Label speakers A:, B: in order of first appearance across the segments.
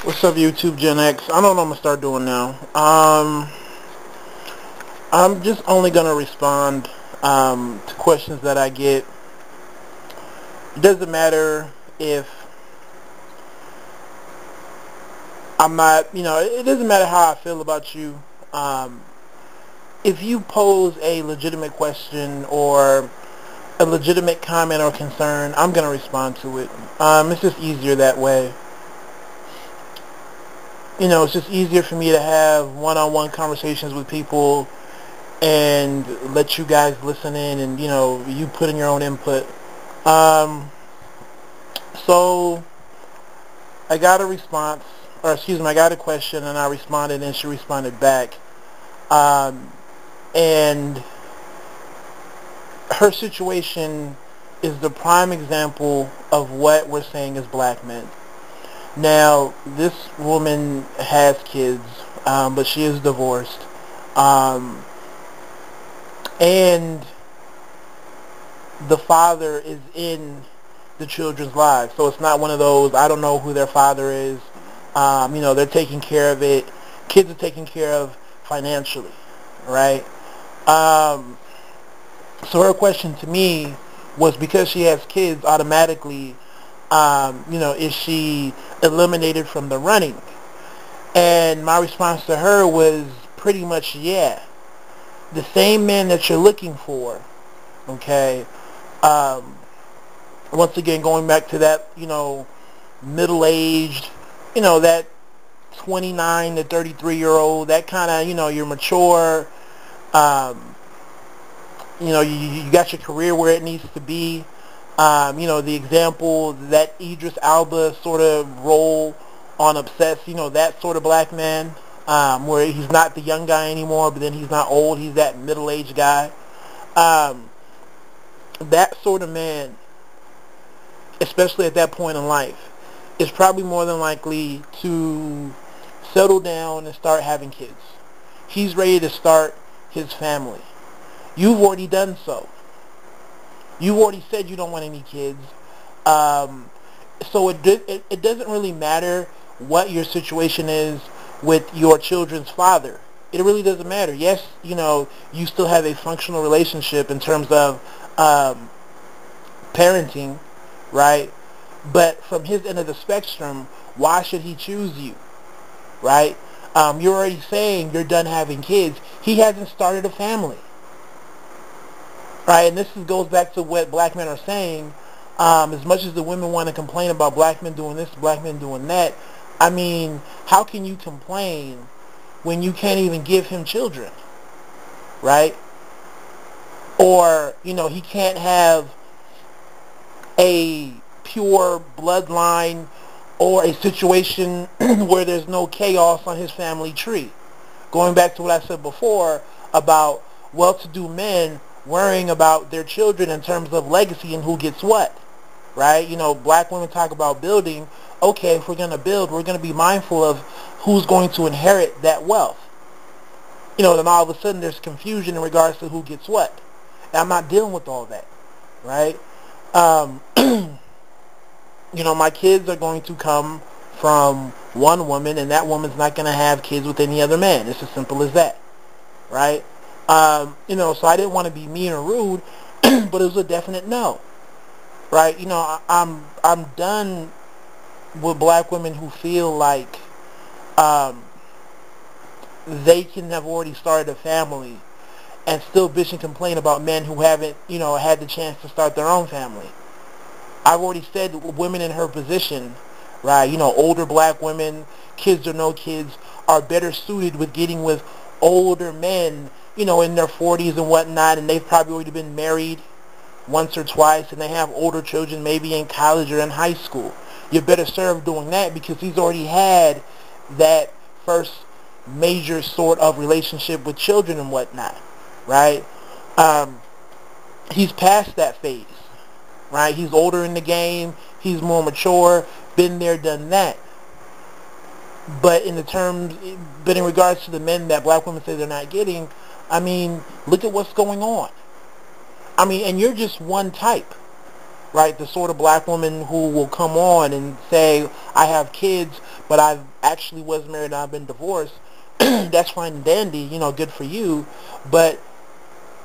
A: What's up, YouTube Gen X? I don't know what I'm gonna start doing now. I'm just only gonna respond to questions that I get. It doesn't matter if I'm not, it doesn't matter how I feel about you. Um, if you pose a legitimate question or a legitimate comment or concern, I'm gonna respond to it. It's just easier that way. It's just easier for me to have one-on-one conversations with people and let you guys listen in and, you put in your own input. Um, so I got a response, or excuse me, I got a question and I responded and she responded back. Um, and her situation is the prime example of what we're saying as black men. Now, this woman has kids, but she is divorced. Um, and the father is in the children's lives. So it's not one of those, I don't know who their father is. They're taking care of it. Kids are taken care of financially, right? So her question to me was, because she has kids, automatically, is she eliminated from the running? And my response to her was pretty much, yeah. The same man that you're looking for, okay, um, once again, going back to that, middle-aged, that 29 to 33-year-old, that kind of, you're mature, um, you got your career where it needs to be. The example, that Idris Elba sort of role on Obsessed, that sort of black man, where he's not the young guy anymore, but then he's not old, he's that middle-aged guy. Um, that sort of man, especially at that point in life, is probably more than likely to settle down and start having kids. He's ready to start his family. You've already done so. You've already said you don't want any kids. So it doesn't really matter what your situation is with your children's father. It really doesn't matter. Yes, you still have a functional relationship in terms of parenting, right? But from his end of the spectrum, why should he choose you, right? You're already saying you're done having kids. He hasn't started a family, right? And this goes back to what black men are saying. As much as the women want to complain about black men doing this, black men doing that, I mean, how can you complain when you can't even give him children, right? Or, he can't have a pure bloodline or a situation where there's no chaos on his family tree. Going back to what I said before about well-to-do men worrying about their children in terms of legacy and who gets what, right? Black women talk about building. Okay, if we're going to build, we're going to be mindful of who's going to inherit that wealth. Then all of a sudden there's confusion in regards to who gets what. And I'm not dealing with all that, right? Um, my kids are going to come from one woman, and that woman's not going to have kids with any other man. It's as simple as that, right? So I didn't want to be mean or rude, but it was a definite no, right? I'm done with black women who feel like they can have already started a family and still bitch and complain about men who haven't, had the chance to start their own family. I've already said women in her position, right, older black women, kids or no kids, are better suited with getting with older men, in their 40s and whatnot, and they've probably already been married once or twice, and they have older children maybe in college or in high school. You're better served doing that because he's already had that first major sort of relationship with children and whatnot, right? He's past that phase. Right? He's older in the game. He's more mature. Been there, done that. But in regards to the men that black women say they're not getting, I mean, look at what's going on. I mean, and you're just one type, right? The sort of black woman who will come on and say, I have kids, but I actually was married and I've been divorced. That's fine and dandy, good for you. But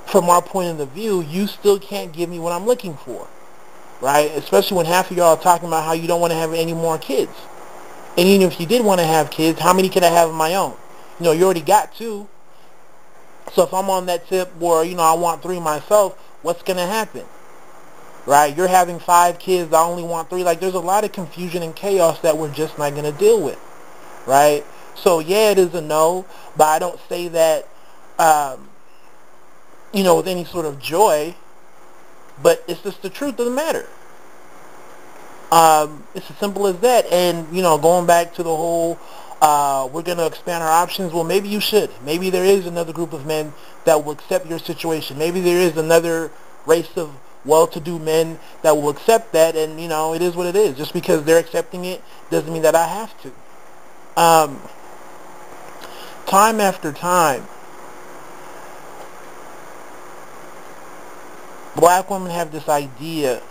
A: from our point of view, you still can't give me what I'm looking for, right? Especially when half of y'all are talking about how you don't want to have any more kids. And even if you did want to have kids, how many can I have of my own? You already got two. So if I'm on that tip where, I want three myself, what's going to happen? Right? You're having 5 kids, I only want 3. Like, there's a lot of confusion and chaos that we're just not going to deal with. Right? So, yeah, it is a no, but I don't say that, with any sort of joy, but it's just the truth of the matter. It's as simple as that. And, going back to the whole, we're going to expand our options. Well, maybe you should. Maybe there is another group of men that will accept your situation. Maybe there is another race of well-to-do men that will accept that, and, it is what it is. Just because they're accepting it doesn't mean that I have to. Time after time, black women have this idea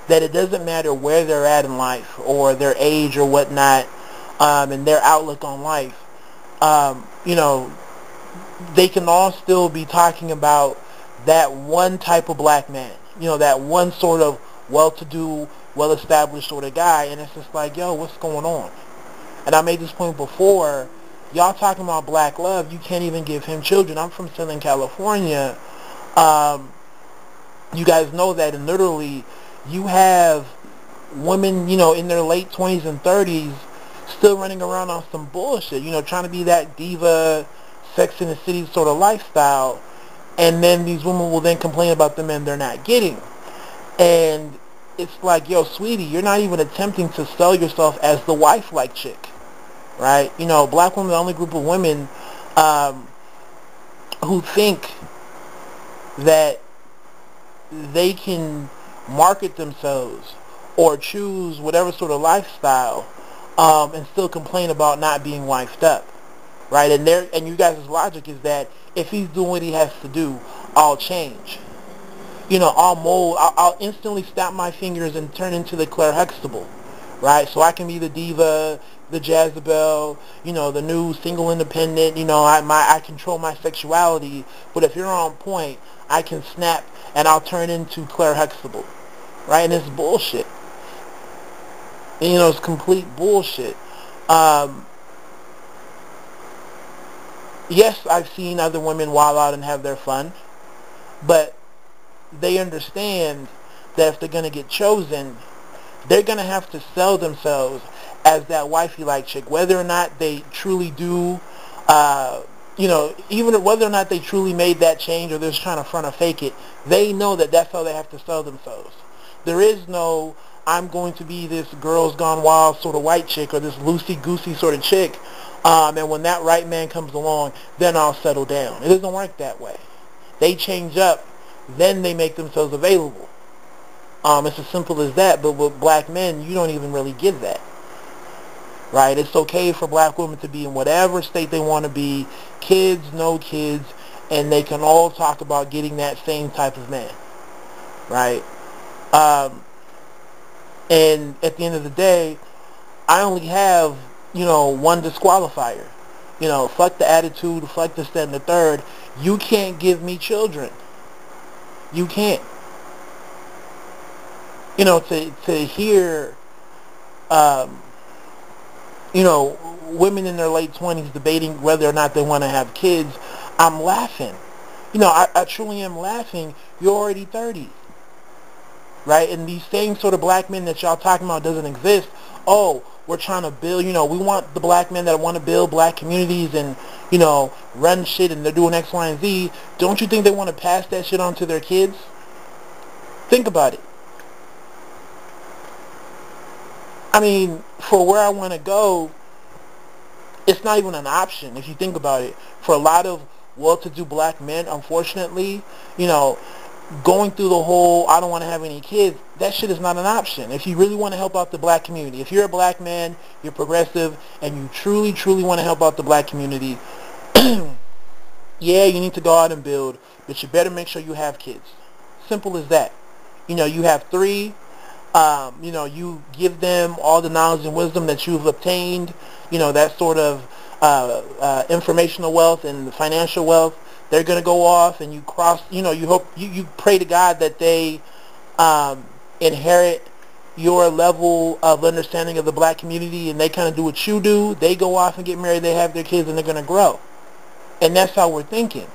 A: that it doesn't matter where they're at in life or their age or whatnot, and their outlook on life. They can all still be talking about that one type of black man, that one sort of well-to-do, well-established sort of guy, and it's just like, yo, what's going on? And I made this point before, y'all talking about black love, you can't even give him children. I'm from Southern California. You guys know that, and literally, you have women, in their late 20s and 30s still running around on some bullshit, trying to be that diva, Sex in the City sort of lifestyle, and then these women will then complain about the men they're not getting. And it's like, yo, sweetie, you're not even attempting to sell yourself as the wife-like chick, right? Black women are the only group of women who think that they can market themselves or choose whatever sort of lifestyle and still complain about not being wifed up, right? And you guys' logic is that if he's doing what he has to do, I'll change. I'll mold. I'll instantly snap my fingers and turn into the Claire Huxtable, right? So I can be the diva, the Jezebel, the new single independent. I control my sexuality. But if you're on point, I can snap and I'll turn into Claire Huxtable, right? And it's bullshit. And, it's complete bullshit. Yes, I've seen other women wild out and have their fun, but they understand that if they're going to get chosen, they're going to have to sell themselves as that wifey-like chick, whether or not they truly do, even whether or not they truly made that change or they're just trying to front or fake it, they know that that's how they have to sell themselves. There is no, I'm going to be this girls gone wild sort of white chick or this loosey-goosey sort of chick, and when that right man comes along, then I'll settle down. It doesn't work that way. They change up, then they make themselves available. It's as simple as that, but with black men, you don't even really give that. Right? It's okay for black women to be in whatever state they want to be, kids, no kids, and they can all talk about getting that same type of man. Right? And at the end of the day, I only have, one disqualifier. Fuck the attitude, fuck this, that, and the third. You can't give me children. You can't. To hear, women in their late 20s debating whether or not they want to have kids, I'm laughing. I truly am laughing. You're already 30. Right? And these same sort of black men that y'all talking about doesn't exist. Oh, we're trying to build, we want the black men that want to build black communities and, run shit and they're doing X, Y, and Z. Don't you think they want to pass that shit on to their kids? Think about it. I mean, for where I want to go, it's not even an option if you think about it. For a lot of well-to-do black men, unfortunately, going through the whole, I don't want to have any kids, that shit is not an option. If you really want to help out the black community, if you're a black man, you're progressive, and you truly, truly want to help out the black community, yeah, you need to go out and build, but you better make sure you have kids. Simple as that. You have three. You give them all the knowledge and wisdom that you've obtained, that sort of informational wealth and the financial wealth. They're going to go off, and you cross, you hope, you pray to God that they inherit your level of understanding of the black community, and they kind of do what you do. They go off and get married, they have their kids, and they're going to grow. And that's how we're thinking,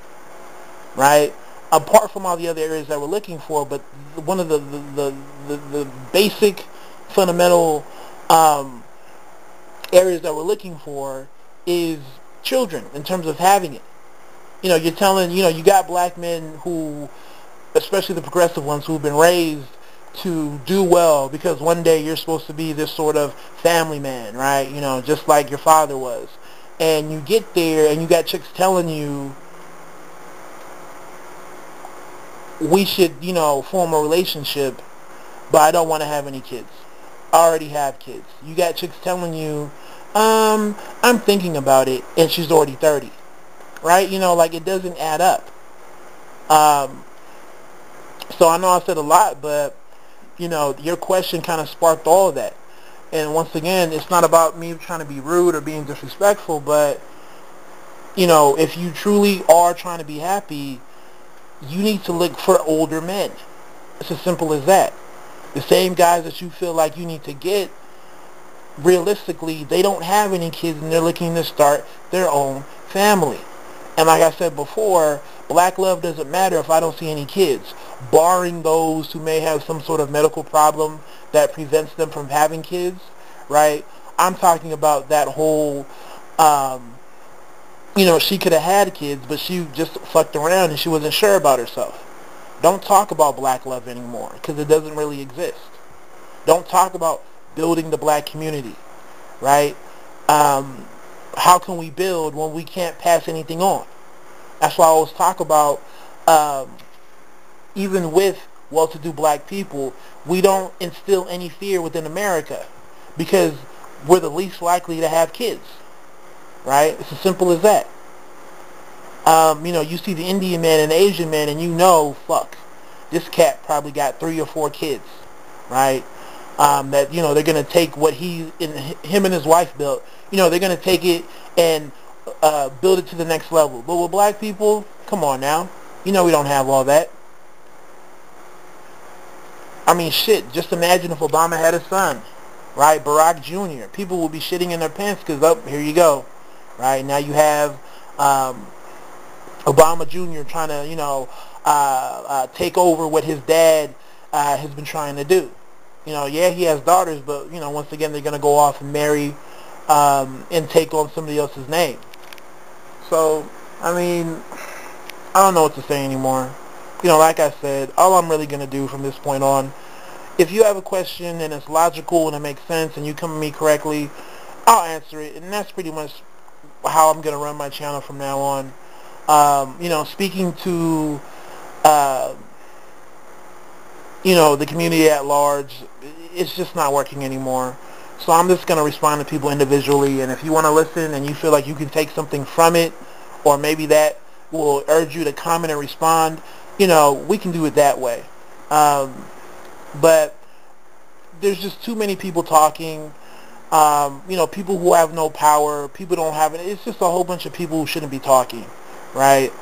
A: right? Apart from all the other areas that we're looking for, but one of the basic fundamental areas that we're looking for is children in terms of having it. You're telling, you got black men who, especially the progressive ones, who've been raised to do well because one day you're supposed to be this sort of family man, right? Just like your father was. And you get there and you got chicks telling you, we should, form a relationship, but I don't want to have any kids. I already have kids. You got chicks telling you, I'm thinking about it, and she's already 30, right? Like, it doesn't add up. So I know I said a lot, but, your question kind of sparked all of that. And once again, it's not about me trying to be rude or being disrespectful, but, if you truly are trying to be happy, you need to look for older men. It's as simple as that. The same guys that you feel like you need to get, realistically, they don't have any kids and they're looking to start their own family. And like I said before, black love doesn't matter if I don't see any kids, barring those who may have some sort of medical problem that prevents them from having kids, right? I'm talking about that whole, she could have had kids, but she just fucked around and she wasn't sure about herself. Don't talk about black love anymore because it doesn't really exist. Don't talk about building the black community, right? How can we build when we can't pass anything on? That's why I always talk about, even with well-to-do black people, we don't instill any fear within America because we're the least likely to have kids, right? It's as simple as that. You see the Indian man and the Asian man, and fuck, this cat probably got 3 or 4 kids, right? That, they're going to take what him and his wife built, they're going to take it and build it to the next level. But with black people, come on now, we don't have all that. I mean, shit, just imagine if Obama had a son, right? Barack Jr. People would be shitting in their pants because, here you go, right? Now you have Obama Jr. trying to, take over what his dad has been trying to do. Yeah, he has daughters, but, once again, they're going to go off and marry and take on somebody else's name. So, I mean, I don't know what to say anymore. Like I said, all I'm really going to do from this point on, if you have a question and it's logical and it makes sense and you come to me correctly, I'll answer it. And that's pretty much how I'm going to run my channel from now on. Speaking to, the community at large, it's just not working anymore. So I'm just going to respond to people individually. And if you want to listen and you feel like you can take something from it, or maybe that will urge you to comment and respond, we can do it that way. But there's just too many people talking, people who have no power, people don't have it. It's just a whole bunch of people who shouldn't be talking, right?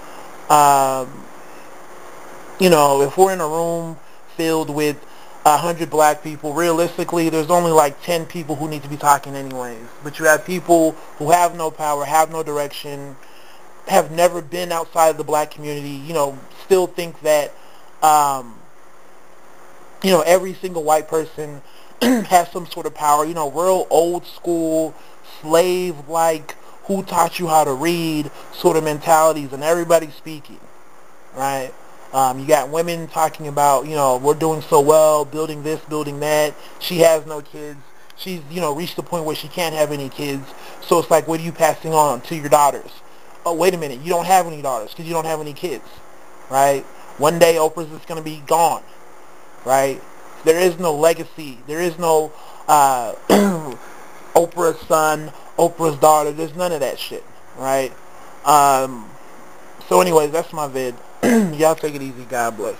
A: If we're in a room filled with 100 black people, realistically, there's only like 10 people who need to be talking anyways. But you have people who have no power, have no direction, have never been outside of the black community, still think that, every single white person has some sort of power, real old school, slave-like, who taught you how to read sort of mentalities, and everybody's speaking, right? You got women talking about, we're doing so well, building this, building that. She has no kids. She's, reached the point where she can't have any kids. So it's like, what are you passing on to your daughters? Oh, wait a minute, you don't have any daughters because you don't have any kids, right? One day Oprah's just going to be gone, right? There is no legacy. There is no Oprah's son, Oprah's daughter. There's none of that shit, right? So anyways, that's my vid. Y'all take it easy. God bless.